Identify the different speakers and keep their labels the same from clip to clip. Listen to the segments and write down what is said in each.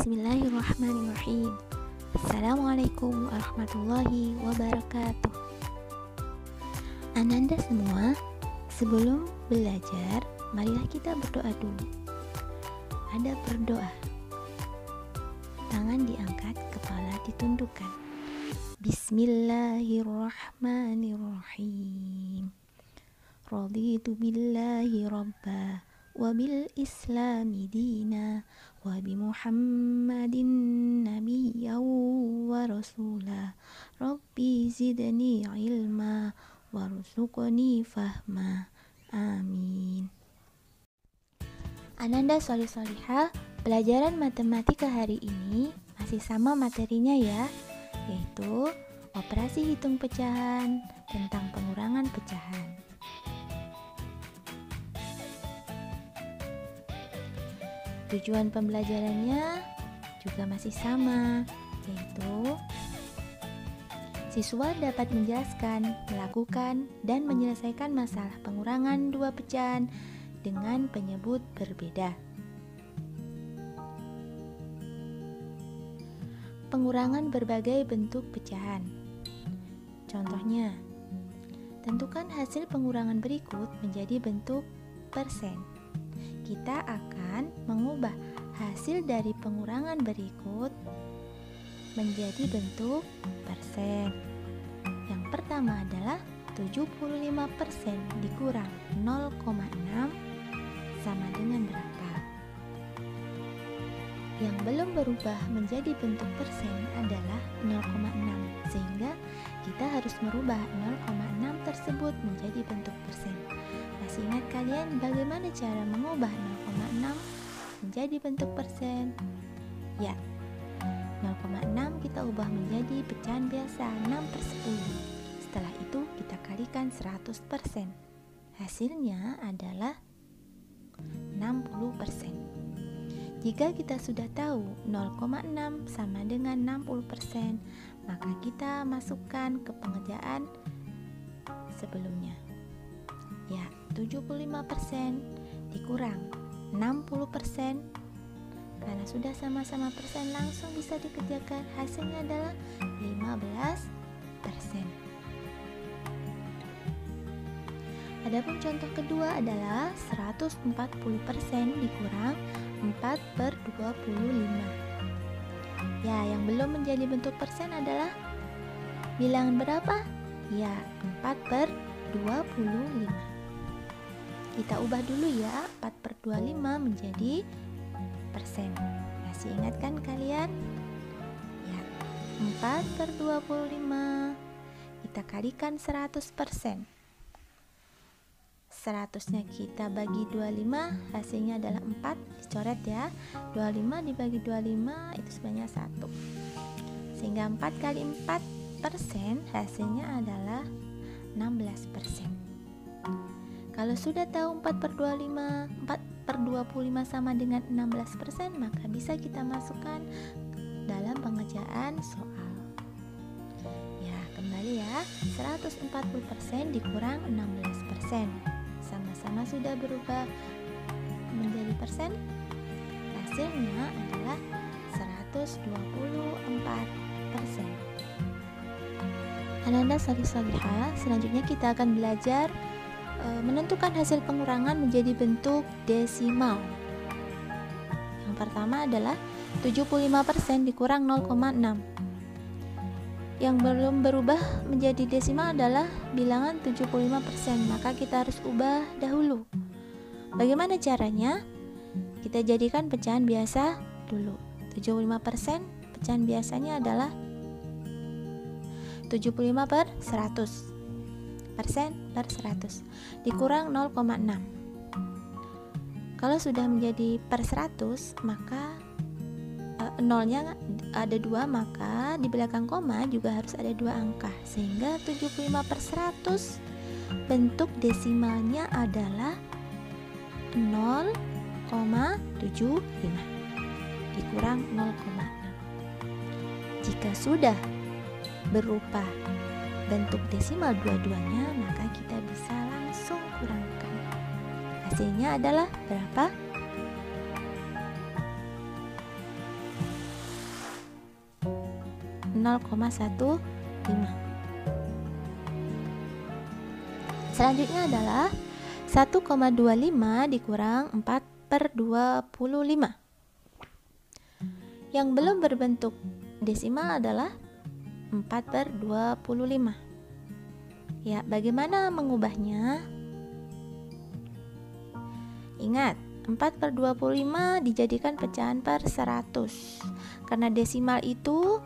Speaker 1: Bismillahirrahmanirrahim. Assalamualaikum warahmatullahi wabarakatuh. Ananda semua, sebelum belajar, marilah kita berdoa dulu. Ada berdoa. Tangan diangkat, kepala ditundukkan. Bismillahirrahmanirrahim. Raditu billahi rabba wa bil islami dina wa bi muhammadin nabiyyan wa rasula rabbi zidni ilma warzuqni fahma amin. Ananda solih-solihah, pelajaran matematika hari ini masih sama materinya ya, yaitu operasi hitung pecahan tentang pengurangan pecahan. Tujuan pembelajarannya juga masih sama, yaitu siswa dapat menjelaskan, melakukan, dan menyelesaikan masalah pengurangan dua pecahan dengan penyebut berbeda. Pengurangan berbagai bentuk pecahan. Contohnya, tentukan hasil pengurangan berikut menjadi bentuk persen. Kita akan mengubah hasil dari pengurangan berikut menjadi bentuk persen. Yang pertama adalah 75% dikurang 0,6 sama dengan berapa? Yang belum berubah menjadi bentuk persen adalah 0,6, sehingga kita harus merubah 0,6 tersebut menjadi bentuk persen. Masih ingat kalian bagaimana cara mengubah 0,6 menjadi bentuk persen? Ya, 0,6 kita ubah menjadi pecahan biasa 6/10. Setelah itu kita kalikan 100%. Hasilnya adalah 60%. Jika kita sudah tahu 0,6 sama dengan 60%, maka kita masukkan ke pengerjaan sebelumnya. Ya, 75% dikurang 60%. Karena sudah sama-sama persen, langsung bisa dikerjakan. Hasilnya adalah 15%. Adapun contoh kedua adalah 140% dikurang 4/25. Ya, yang belum menjadi bentuk persen adalah bilangan berapa? Ya, 4/25. Kita ubah dulu ya, 4/25 menjadi persen. Masih ingat kan kalian? Ya, 4/25 kita kalikan 100%. 100-nya kita bagi 25, hasilnya adalah 4, dicoret ya. 25 dibagi 25 itu sebanyak 1. Sehingga 4 kali 4%, hasilnya adalah 16%. Kalau sudah tahu 4/25 sama dengan 16%, maka bisa kita masukkan dalam pengerjaan soal. Ya, kembali ya, 140% dikurang 16%. Sama-sama sudah berubah menjadi persen. Hasilnya adalah 124%. Ananda solih-solihah, selanjutnya kita akan belajar menentukan hasil pengurangan menjadi bentuk desimal. Yang pertama adalah 75% dikurang 0,6. Yang belum berubah menjadi desimal adalah bilangan 75%, maka kita harus ubah dahulu. Bagaimana caranya? Kita jadikan pecahan biasa dulu. 75% pecahan biasanya adalah 75/100. Persen per 100 dikurang 0,6. Kalau sudah menjadi per 100, maka nolnya ada 2, maka di belakang koma juga harus ada 2 angka, sehingga 75/100 bentuk desimalnya adalah 0,75 dikurang 0,6. Jika sudah berupa bentuk desimal dua-duanya, maka kita bisa langsung kurangkan. Hasilnya adalah berapa? 0,15. Selanjutnya adalah 1,25 dikurang 4/25. Yang belum berbentuk desimal adalah 4/25. Ya, bagaimana mengubahnya? Ingat, 4/25 dijadikan pecahan per 100. Karena desimal itu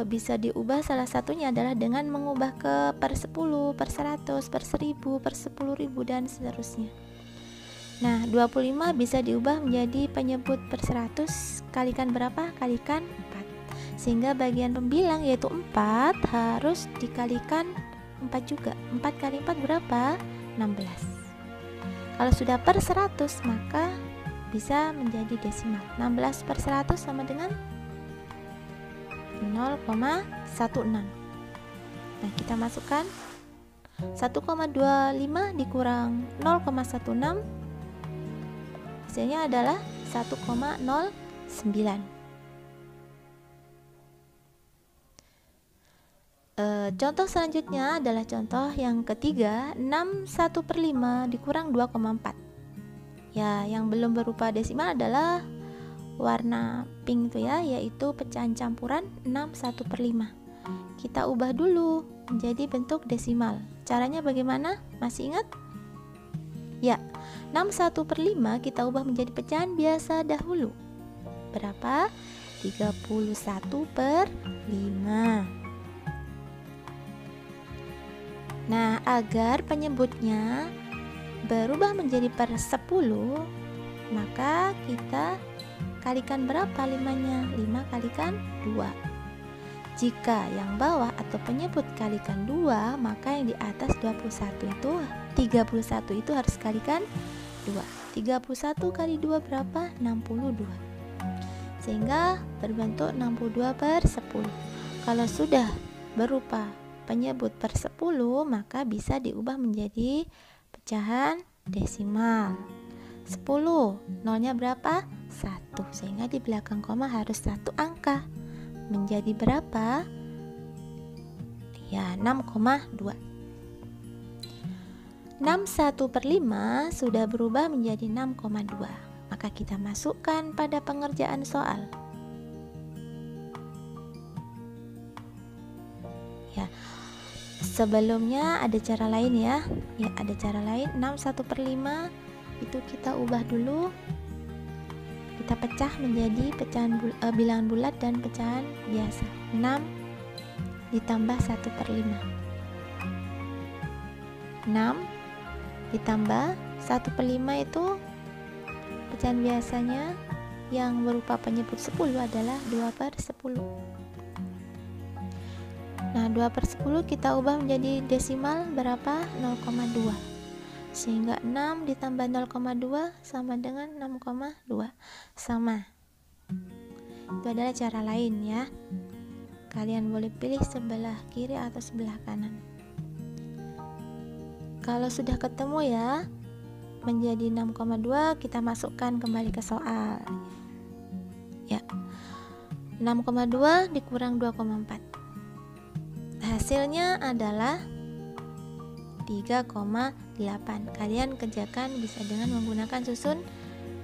Speaker 1: bisa diubah, salah satunya adalah dengan mengubah ke per 10, per 100, per 1000, per 10.000 dan seterusnya. Nah, 25 bisa diubah menjadi penyebut per 100, kalikan berapa? Kalikan 4. Sehingga bagian pembilang yaitu 4 harus dikalikan 4 juga. 4 kali 4 berapa? 16. Kalau sudah per 100 maka bisa menjadi desimal. 16 per 100 sama dengan 0,16. Nah, kita masukkan 1,25 dikurang 0,16, hasilnya adalah 1,09. Contoh selanjutnya adalah contoh yang ketiga, 61/5 dikurang 2,4. Ya, yang belum berupa desimal adalah warna pink itu ya, yaitu pecahan campuran 61/5. Kita ubah dulu menjadi bentuk desimal. Caranya bagaimana? Masih ingat? Ya, 61/5 kita ubah menjadi pecahan biasa dahulu. Berapa? 31/5. Nah, agar penyebutnya berubah menjadi per 10, maka kita kalikan berapa 5-nya? 5 kalikan 2. Jika yang bawah atau penyebut kalikan 2, maka yang di atas 31 itu harus kalikan 2. 31 kali 2 berapa? 62. Sehingga berbentuk 62/10. Kalau sudah berupa penyebut per 10, maka bisa diubah menjadi pecahan desimal. 10, nolnya berapa? 1, sehingga di belakang koma harus 1 angka. Menjadi berapa? Ya, 6,2. 61/5 sudah berubah menjadi 6,2. Maka kita masukkan pada pengerjaan soal. Ya, sebelumnya ada cara lain ya. Ya, ada cara lain. 61/5 itu kita ubah dulu. Kita pecah menjadi pecahan bilangan bulat dan pecahan biasa. 6 ditambah 1/5. 6 ditambah 1/5 itu pecahan biasanya yang berupa penyebut 10 adalah 2/10. Nah, 2/10 kita ubah menjadi desimal berapa? 0,2. Sehingga 6 ditambah 0,2 sama dengan 6,2. Sama. Itu adalah cara lain ya. Kalian boleh pilih sebelah kiri atau sebelah kanan. Kalau sudah ketemu ya, menjadi 6,2, kita masukkan kembali ke soal. Ya. 6,2 dikurang 2,4. Hasilnya adalah 3,8. Kalian kerjakan bisa dengan menggunakan susun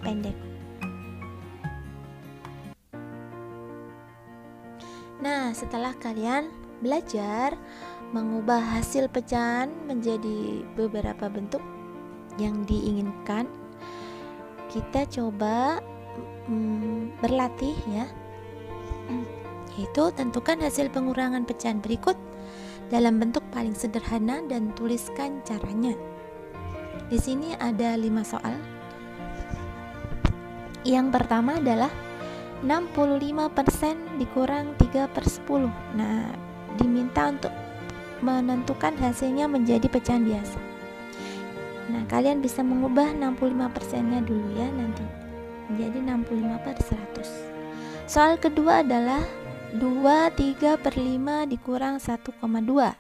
Speaker 1: pendek. Nah, setelah kalian belajar mengubah hasil pecahan menjadi beberapa bentuk yang diinginkan, kita coba berlatih ya. Yaitu tentukan hasil pengurangan pecahan berikut dalam bentuk paling sederhana dan tuliskan caranya. Di sini ada 5 soal. Yang pertama adalah 65% dikurang 3/10. Nah, diminta untuk menentukan hasilnya menjadi pecahan biasa. Nah, kalian bisa mengubah 65%-nya dulu ya nanti menjadi 65/100. Soal kedua adalah 23/5 dikurang 1,2.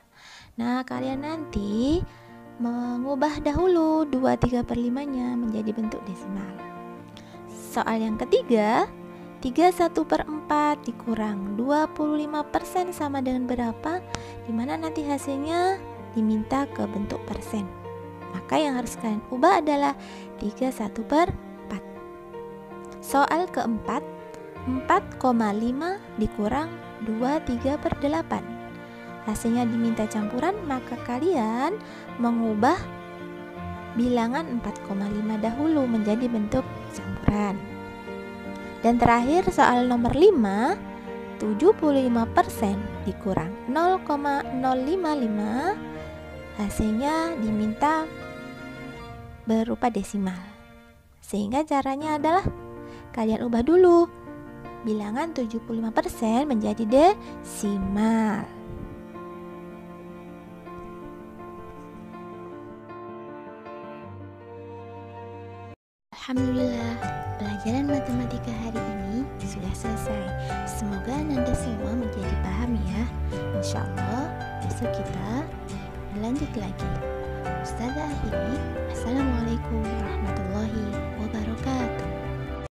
Speaker 1: Nah, kalian nanti mengubah dahulu 23/5-nya menjadi bentuk desimal. Soal yang ketiga, 31/4 dikurang 25% sama dengan berapa? Dimana nanti hasilnya diminta ke bentuk persen. Maka yang harus kalian ubah adalah 31/4. Soal keempat, 4,5 dikurang 23/8. Hasilnya diminta campuran, maka kalian mengubah bilangan 4,5 dahulu menjadi bentuk campuran. Dan terakhir soal nomor 5, 75% dikurang 0,055, hasilnya diminta berupa desimal. Sehingga caranya adalah kalian ubah dulu bilangan 75% menjadi desimal. Alhamdulillah, pelajaran matematika hari ini sudah selesai. Semoga Anda semua menjadi paham ya. Insya Allah besok kita lanjut lagi. Ustazah akhiri. Assalamualaikum.